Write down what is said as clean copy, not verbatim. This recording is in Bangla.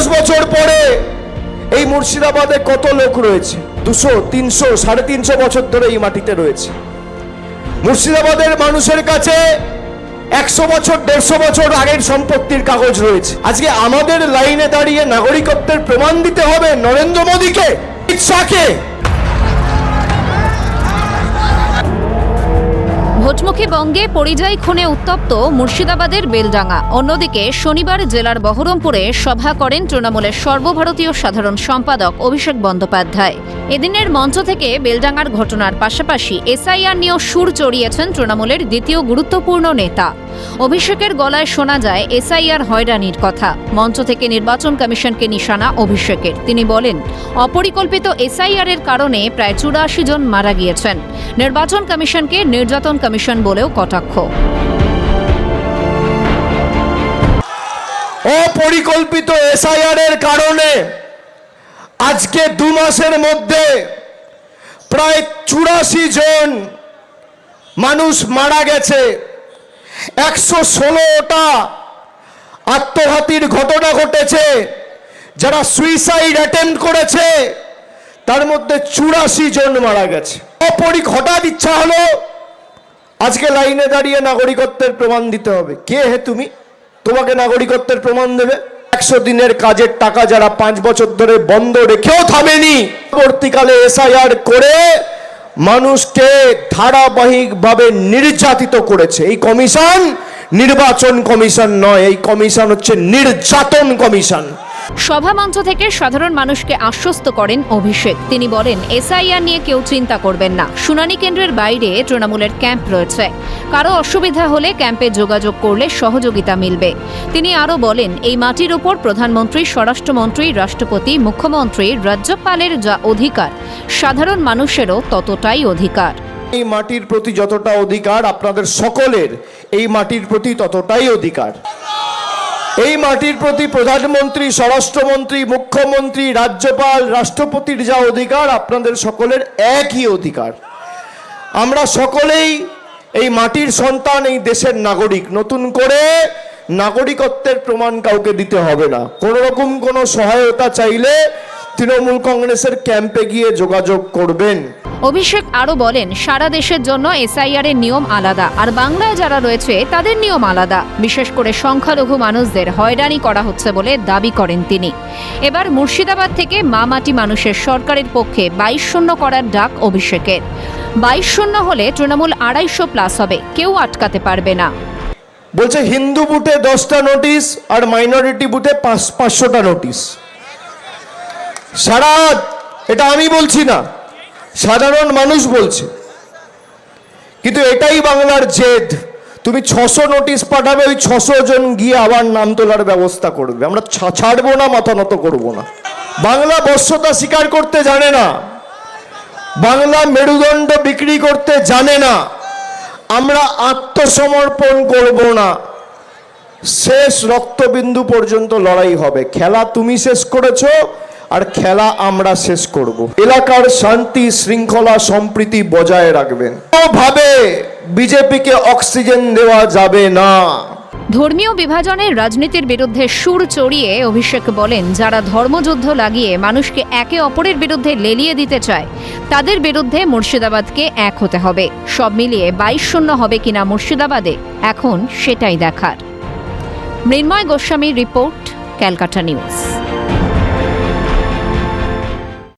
10 বছর পরে এই মুর্শিদাবাদে কত লোক রয়েছে? 200, 300, 350 বছর ধরে এই মাটিতে রয়েছে। মুর্শিদাবাদের মানুষের কাছে 100 বছর 150 বছর আগের সম্পত্তির কাগজ রয়েছে। আজকে আমাদের লাইনে দাঁড়িয়ে নাগরিকত্বের প্রমাণ দিতে হবে নরেন্দ্র মোদীকে, অমিত শাহকে। ভোটমুখী বঙ্গে পরিযায়ী খুনে উত্তপ্ত মুর্শিদাবাদের বেলডাঙ্গা। অন্যদিকে শনিবার জেলার বহরমপুরে সভা করেন তৃণমূলের সর্বভারতীয় সাধারণ সম্পাদক অভিষেক বন্দ্যোপাধ্যায়। এদিনের মঞ্চ থেকে বেলডাঙ্গার ঘটনার পাশাপাশি এসআইআর নিয়েও সুর চড়িয়েছেন তৃণমূলের দ্বিতীয় গুরুত্বপূর্ণ নেতা। অভিষেকের গলায় শোনা যায় এসআইআর হয়রানির কথা। মঞ্চ থেকে নির্বাচন কমিশনকে নিশানা অভিষেকের। তিনি বলেন, অপরিকল্পিত এসআইআর এর কারণে প্রায় 84 জন মারা গিয়েছেন। নির্বাচন কমিশনকে নির্যাতন কমিশন বলেও কটাক্ষ। অপরিকল্পিত এসআইআর এর কারণে আজকে 2 মাসের মধ্যে প্রায় 84 জন মানুষ মারা গেছে। 116টা আত্মঘাতীর ঘটনা ঘটেছে। যারা সুইসাইড অ্যাটেম্প করেছে তার মধ্যে 84 জন মারা গেছে। হঠাৎ ইচ্ছা হলো আজকে লাইনে দাঁড়িয়ে নাগরিকত্বের প্রমাণ দিতে হবে। কে হে তুমি? তোমাকে নাগরিকত্বের প্রমাণ দেবে? 100 দিনের কাজের টাকা যারা 5 বছর ধরে বন্ধ রেখেও থামেনি, পরবর্তীকালে এসআইআর করে মানুষকে ধারাবাহিকভাবে নির্যাতিত করেছে। এই কমিশন নির্বাচন কমিশন নয়, এই কমিশন হচ্ছে নির্যাতন কমিশন। সভামঞ্চ থেকে সাধারণ মানুষকে আশ্বস্ত করেন অভিষেক। তিনি বলেন, এসআইআর নিয়ে কেউ চিন্তা করবেন না। শুনানি কেন্দ্রের বাইরে তৃণমূলের ক্যাম্প রয়েছে। কারো অসুবিধা হলে ক্যাম্পে যোগাযোগ করলে সহযোগিতা মিলবে। তিনি আরও বলেন, এই মাটির ওপর প্রধানমন্ত্রী, স্বরাষ্ট্রমন্ত্রী, রাষ্ট্রপতি, মুখ্যমন্ত্রী, রাজ্যপালের যা অধিকার, সাধারণ মানুষেরও ততটাই অধিকার। এই মাটির প্রতি যতটা অধিকার আপনাদের সকলের, এই মাটির প্রতি ততটাই অধিকার। এই মাটির প্রতি প্রধানমন্ত্রী, স্বরাষ্ট্রমন্ত্রী, মুখ্যমন্ত্রী, রাজ্যপাল, রাষ্ট্রপতির যা অধিকার, আপনাদের সকলের একই অধিকার। আমরা সকলেই এই মাটির সন্তান, এই দেশের নাগরিক। নতুন করে নাগরিকত্বের প্রমাণ কাউকে দিতে হবে না। কোনো রকম কোনো সহায়তা চাইলে তৃণমূল কংগ্রেসের ক্যাম্পে গিয়ে যোগাযোগ করবেন। অভিষেক আরও বলেন, সারা দেশের জন্য এসআইআর এর নিয়ম আলাদা, আর বাংলায় যারা রয়েছে তাদের নিয়ম আলাদা। বিশেষ করে সংখ্যালঘু মানুষদের হয়রানি করা হচ্ছে বলে দাবি করেন তিনি। এবার মুর্শিদাবাদ থেকে মাটি মানুষের সরকারের পক্ষে 22-0 করার ডাক অভিষেকের। 22-0 হলে তৃণমূল 250+ হবে, কেউ আটকাতে পারবে না। বলছে হিন্দু বুথে 10টা নোটিশ আর মাইনরিটি বুথে 500টা নোটিশ। সারা, এটা আমি বলছি না, সাধারণ মানুষ বলছে। কিন্তু এটাই বাংলার জেদ। তুমি 600 নোটিশ পাঠাবে, ওই 600 জন গিয়ে আবার নাম তোলার ব্যবস্থা করবে। আমরা ছাড়বো না, মাথা নত করবো না। বাংলা বশ্যতা স্বীকার করতে জানে না, বাংলা মেরুদণ্ড বিক্রি করতে জানে না। আমরা আত্মসমর্পণ করব না। শেষ রক্তবিন্দু পর্যন্ত লড়াই হবে। খেলা তুমি শেষ করেছো, আর খেলা আমরা শেষ করব। এলাকার শান্তি, শৃঙ্খলা, সম্প্রীতি বজায় রাখবেন। কোনোভাবে বিজেপিকে অক্সিজেন দেওয়া যাবে না। ধর্মীয় বিভাজনের রাজনীতির বিরুদ্ধে সুর চড়িয়ে অভিষেক বলেন, যারা ধর্মযুদ্ধ লাগিয়ে মানুষকে একে অপরের বিরুদ্ধে লেলিয়ে দিতে চায়, তাদের বিরুদ্ধে মুর্শিদাবাদকে এক হতে হবে। সব মিলিয়ে 22-0 হবে কিনা মুর্শিদাবাদে, এখন সেটাই দেখার। মৃন্ময় গোস্বামীর রিপোর্ট, ক্যালকাটা নিউজ।